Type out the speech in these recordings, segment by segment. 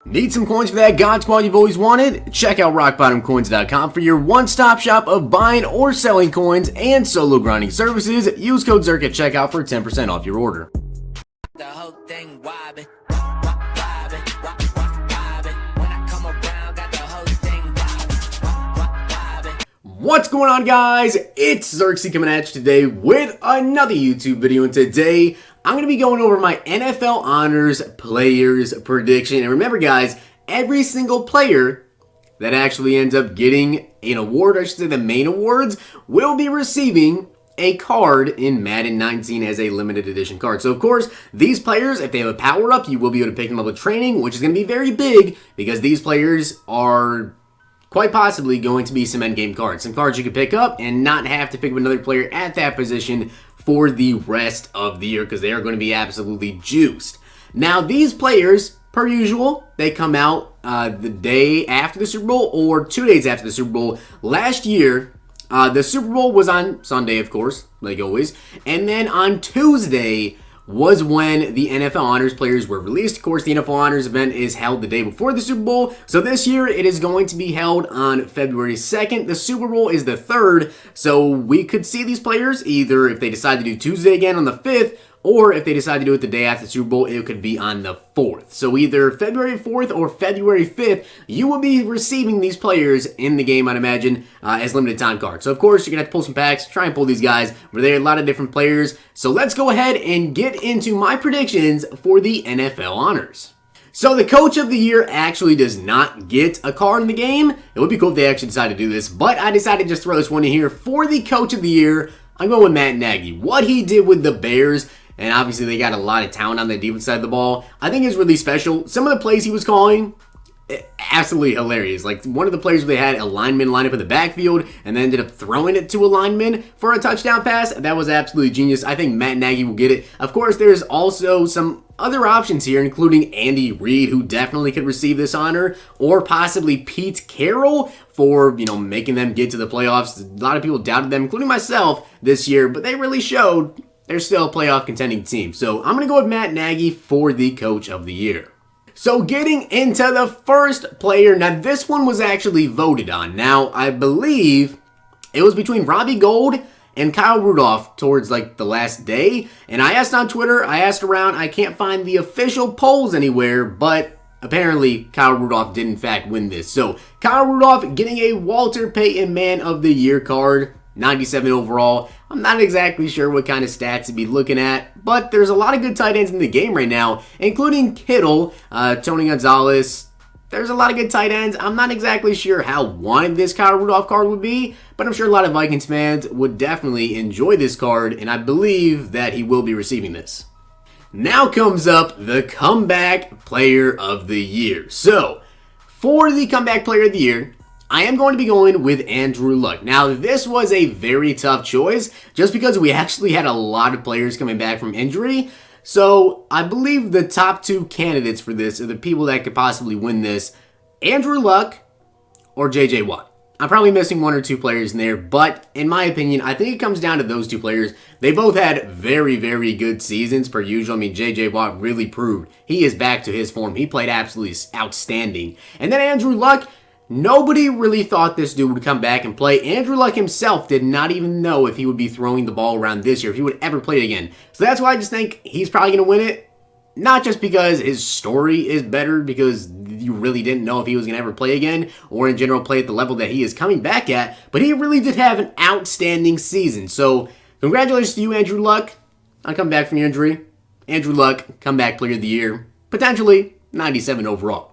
Need some coins for that God Squad you've always wanted? Check out rockbottomcoins.com for your one-stop shop of buying or selling coins and solo grinding services. Use code Zirksee at checkout for 10% off your order. The whole thing wobbin'. What's going on, guys? It's Zirksee coming at you today with another YouTube video, and today I'm going to be going over my NFL Honors Players Prediction. And remember, guys, every single player that actually ends up getting an award, I should say the main awards, will be receiving a card in Madden 19 as a limited edition card. So, of course, these players, if they have a power-up, you will be able to pick them up with training, which is going to be very big because these players are quite possibly going to be some endgame cards. Some cards you can pick up and not have to pick up another player at that position for the rest of the year because they are going to be absolutely juiced. Now, these players, per usual, they come out the day after the Super Bowl or 2 days after the Super Bowl. Last year, the Super Bowl was on Sunday, of course, like always. And then on Tuesday was when the NFL Honors players were released. Of course, the NFL Honors event is held the day before the Super Bowl. So this year, it is going to be held on February 2nd. The Super Bowl is the 3rd. So we could see these players either if they decide to do Tuesday again on the 5th, or if they decide to do it the day after the Super Bowl, it could be on the 4th. So either February 4th or February 5th, you will be receiving these players in the game, I'd imagine, as limited time cards. So, of course, you're going to have to pull some packs, try and pull these guys. But there are a lot of different players. So let's go ahead and get into my predictions for the NFL Honors. So the Coach of the Year actually does not get a card in the game. It would be cool if they actually decided to do this. But I decided to just throw this one in here. For the Coach of the Year, I'm going with Matt Nagy. What he did with the Bears, and obviously they got a lot of talent on the defense side of the ball, I think is really special. Some of the plays he was calling, absolutely hilarious. Like one of the plays where they had a lineman line up in the backfield and then ended up throwing it to a lineman for a touchdown pass. That was absolutely genius. I think Matt Nagy will get it. Of course, there's also some other options here, including Andy Reid, who definitely could receive this honor, or possibly Pete Carroll for, making them get to the playoffs. A lot of people doubted them, including myself, this year, but they really showed they're still a playoff contending team. So I'm going to go with Matt Nagy for the Coach of the Year. So getting into the first player, now this one was actually voted on. Now, I believe it was between Robbie Gould and Kyle Rudolph towards like the last day. And I asked on Twitter, I asked around, I can't find the official polls anywhere, but apparently Kyle Rudolph did in fact win this. So Kyle Rudolph getting a Walter Payton Man of the Year card, 97 overall. I'm not exactly sure what kind of stats to be looking at, but there's a lot of good tight ends in the game right now, including Kittle, Tony Gonzalez. There's a lot of good tight ends. I'm not exactly sure how wanted this Kyle Rudolph card would be, but I'm sure a lot of Vikings fans would definitely enjoy this card, and I believe that he will be receiving this. Now comes up the Comeback Player of the Year. So, for the Comeback Player of the Year, I am going to be going with Andrew Luck. Now, this was a very tough choice just because we actually had a lot of players coming back from injury. So, I believe the top two candidates for this are the people that could possibly win this: Andrew Luck or J.J. Watt. I'm probably missing one or two players in there, but in my opinion, I think it comes down to those two players. They both had very, very good seasons per usual. I mean, J.J. Watt really proved he is back to his form. He played absolutely outstanding. And then Andrew Luck, nobody really thought this dude would come back and play. Andrew Luck himself did not even know if he would be throwing the ball around this year, if he would ever play it again. So that's why I just think he's probably going to win it. Not just because his story is better, because you really didn't know if he was going to ever play again, or in general play at the level that he is coming back at, but he really did have an outstanding season. So congratulations to you, Andrew Luck, on coming back from your injury. Andrew Luck, Comeback Player of the Year, potentially 97 overall.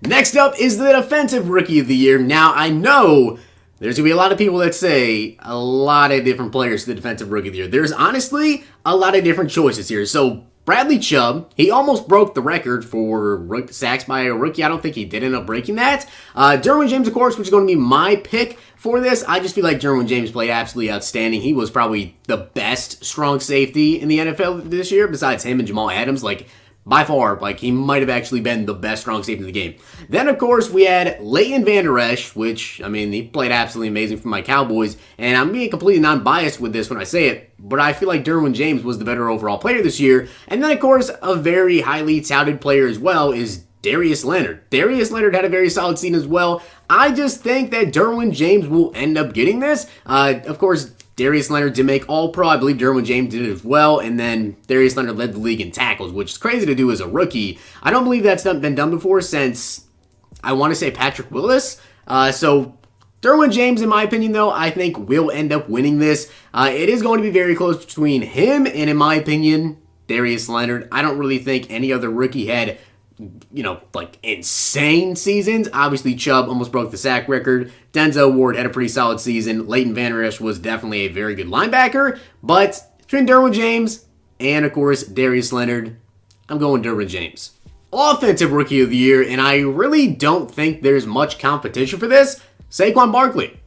Next up is the Defensive Rookie of the Year. Now, I know there's going to be a lot of people that say a lot of different players to the Defensive Rookie of the Year. There's honestly a lot of different choices here. So, Bradley Chubb, he almost broke the record for sacks by a rookie. I don't think he did end up breaking that. Derwin James, of course, which is going to be my pick for this. I just feel like Derwin James played absolutely outstanding. He was probably the best strong safety in the NFL this year, besides him and Jamal Adams. Like, by far, like, he might have actually been the best strong safety in the game. Then, of course, we had Leighton Vander Esch, which, I mean, he played absolutely amazing for my Cowboys, and I'm being completely non-biased with this when I say it, but I feel like Derwin James was the better overall player this year. And then, of course, a very highly touted player as well is Darius Leonard. Darius Leonard had a very solid season as well. I just think that Derwin James will end up getting this. Of course, Darius Leonard did make All-Pro. I believe Derwin James did it as well. And then Darius Leonard led the league in tackles, which is crazy to do as a rookie. I don't believe that's been done before since, I want to say, Patrick Willis. So Derwin James, in my opinion, though, I think will end up winning this. It is going to be very close between him and, in my opinion, Darius Leonard. I don't really think any other rookie had, like insane seasons. Obviously, Chubb almost broke the sack record. Denzel Ward had a pretty solid season. Leighton Vander Esch was definitely a very good linebacker. But between Derwin James and, of course, Darius Leonard, I'm going Derwin James. Offensive Rookie of the Year, and I really don't think there's much competition for this, Saquon Barkley.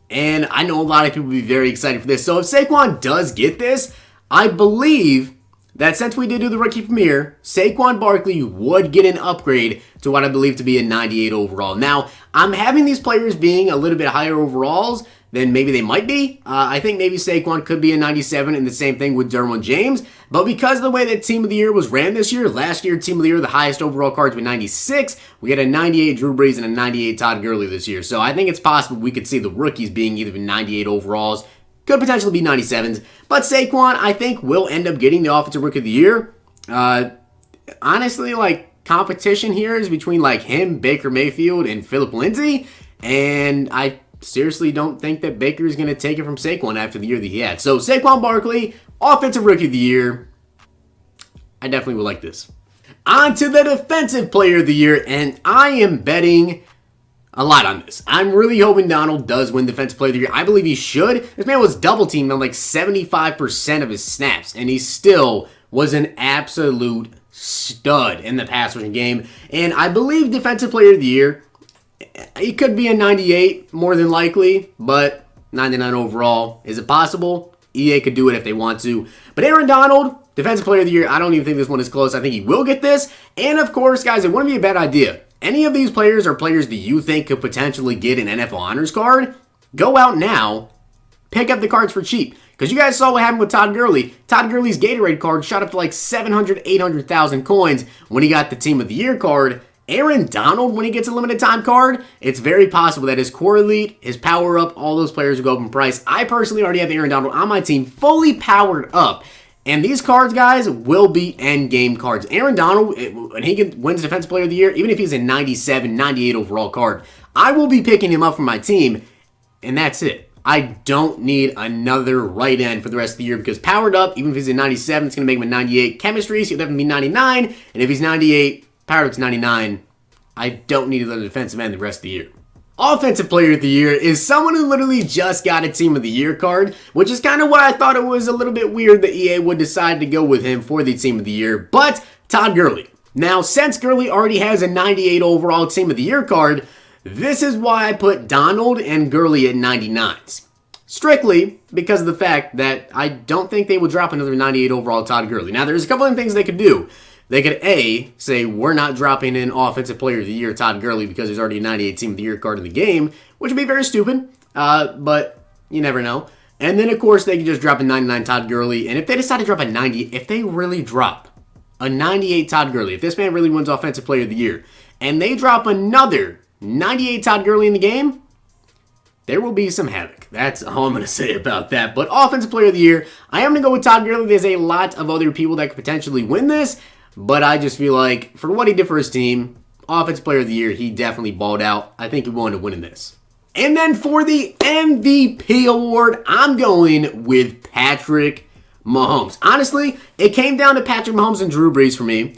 And I know a lot of people will be very excited for this. So if Saquon does get this, I believe that since we did do the rookie premiere, Saquon Barkley would get an upgrade to what I believe to be a 98 overall. Now, I'm having these players being a little bit higher overalls than maybe they might be. I think maybe Saquon could be a 97, and the same thing with Derwin James. But because of the way that Team of the Year was ran this year, last year Team of the Year, the highest overall cards were 96. We had a 98 Drew Brees and a 98 Todd Gurley this year. So I think it's possible we could see the rookies being either 98 overalls, could potentially be 97s. But Saquon, I think, will end up getting the Offensive Rookie of the Year. Honestly, like, competition here is between, like, him, Baker Mayfield, and Phillip Lindsay. And I seriously don't think that Baker is going to take it from Saquon after the year that he had. So, Saquon Barkley, Offensive Rookie of the Year. I definitely would like this. On to the Defensive Player of the Year, and I am betting a lot on this. I'm really hoping Donald does win Defensive Player of the Year. I believe he should. This man was double teamed on like 75% of his snaps, and he still was an absolute stud in the pass rushing game. And I believe Defensive Player of the Year, he could be a 98 more than likely, but 99 overall. Is it possible? EA could do it if they want to. But Aaron Donald, Defensive Player of the Year, I don't even think this one is close. I think he will get this. And of course, guys, it wouldn't be a bad idea. Any of these players are players that you think could potentially get an NFL Honors card, go out now, pick up the cards for cheap. Because you guys saw what happened with Todd Gurley. Todd Gurley's Gatorade card shot up to like 700, 800,000 coins when he got the Team of the Year card. Aaron Donald, when he gets a limited time card, it's very possible that his core elite, his power up, all those players will go up in price. I personally already have Aaron Donald on my team fully powered up. And these cards, guys, will be end game cards. Aaron Donald, when he wins Defensive Player of the Year, even if he's a 97, 98 overall card, I will be picking him up for my team, and that's it. I don't need another right end for the rest of the year because powered up, even if he's a 97, it's going to make him a 98. Chemistry, so he'll definitely be 99. And if he's 98, powered up to 99, I don't need another defensive end the rest of the year. Offensive Player of the Year is someone who literally just got a Team of the Year card, which is kind of why I thought it was a little bit weird that EA would decide to go with him for the Team of the Year, but Todd Gurley. Now, since Gurley already has a 98 overall Team of the Year card, this is why I put Donald and Gurley at 99s. Strictly because of the fact that I don't think they would drop another 98 overall Todd Gurley. Now, there's a couple of things they could do. They could, A, say, we're not dropping in Offensive Player of the Year Todd Gurley because there's already a 98 Team of the Year card in the game, which would be very stupid, but you never know. And then, of course, they could just drop a 99 Todd Gurley, and if they decide to drop a 90, if they really drop a 98 Todd Gurley, if this man really wins Offensive Player of the Year, and they drop another 98 Todd Gurley in the game, there will be some havoc. That's all I'm going to say about that. But Offensive Player of the Year, I am going to go with Todd Gurley. There's a lot of other people that could potentially win this, but I just feel like for what he did for his team, Offensive Player of the Year, he definitely balled out. I think he will end up winning this. And then for the MVP award, I'm going with Patrick Mahomes. Honestly, it came down to Patrick Mahomes and Drew Brees for me.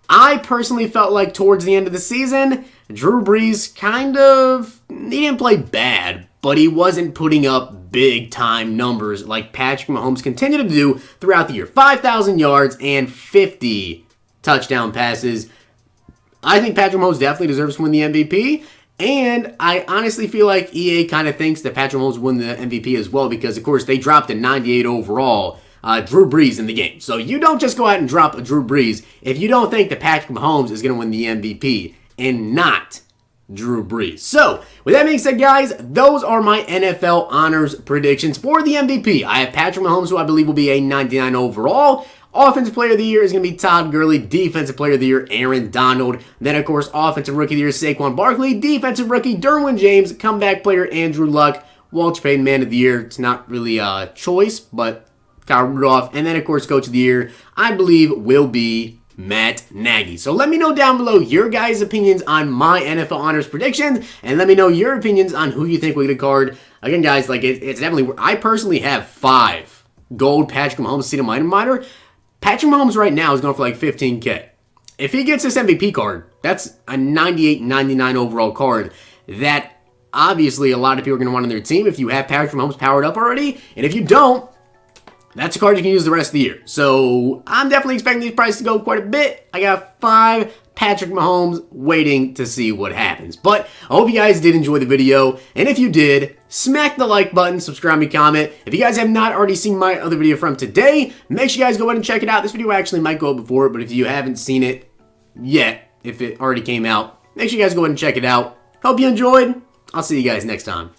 I personally felt like towards the end of the season, Drew Brees he didn't play bad, but he wasn't putting up big-time numbers like Patrick Mahomes continued to do throughout the year. 5,000 yards and 50 touchdown passes. I think Patrick Mahomes definitely deserves to win the MVP, and I honestly feel like EA kind of thinks that Patrick Mahomes won the MVP as well because, of course, they dropped a 98 overall Drew Brees in the game. So you don't just go out and drop a Drew Brees if you don't think that Patrick Mahomes is going to win the MVP and not Drew Brees. So, with that being said, guys, those are my NFL honors predictions for the MVP. I have Patrick Mahomes, who I believe will be a 99 overall. Offensive Player of the Year is going to be Todd Gurley. Defensive Player of the Year, Aaron Donald. Then, of course, Offensive Rookie of the Year, Saquon Barkley. Defensive Rookie, Derwin James. Comeback Player, Andrew Luck. Walter Payton, Man of the Year. It's not really a choice, but Kyle Rudolph. And then, of course, Coach of the Year, I believe, will be Matt Nagy. So let me know down below your guys' opinions on my NFL honors predictions, and let me know your opinions on who you think will get a card. Again, guys, like it's definitely, I personally have 5 gold Patrick Mahomes Seed Minor. Patrick Mahomes right now is going for like 15K. If he gets this MVP card, that's a 98-99 overall card that obviously a lot of people are going to want on their team if you have Patrick Mahomes powered up already. And if you don't, that's a card you can use the rest of the year. So I'm definitely expecting these prices to go quite a bit. I got 5 Patrick Mahomes waiting to see what happens. But I hope you guys did enjoy the video. And if you did, smack the like button, subscribe, and comment. If you guys have not already seen my other video from today, make sure you guys go ahead and check it out. This video actually might go up before it, but if you haven't seen it yet, if it already came out, make sure you guys go ahead and check it out. Hope you enjoyed. I'll see you guys next time.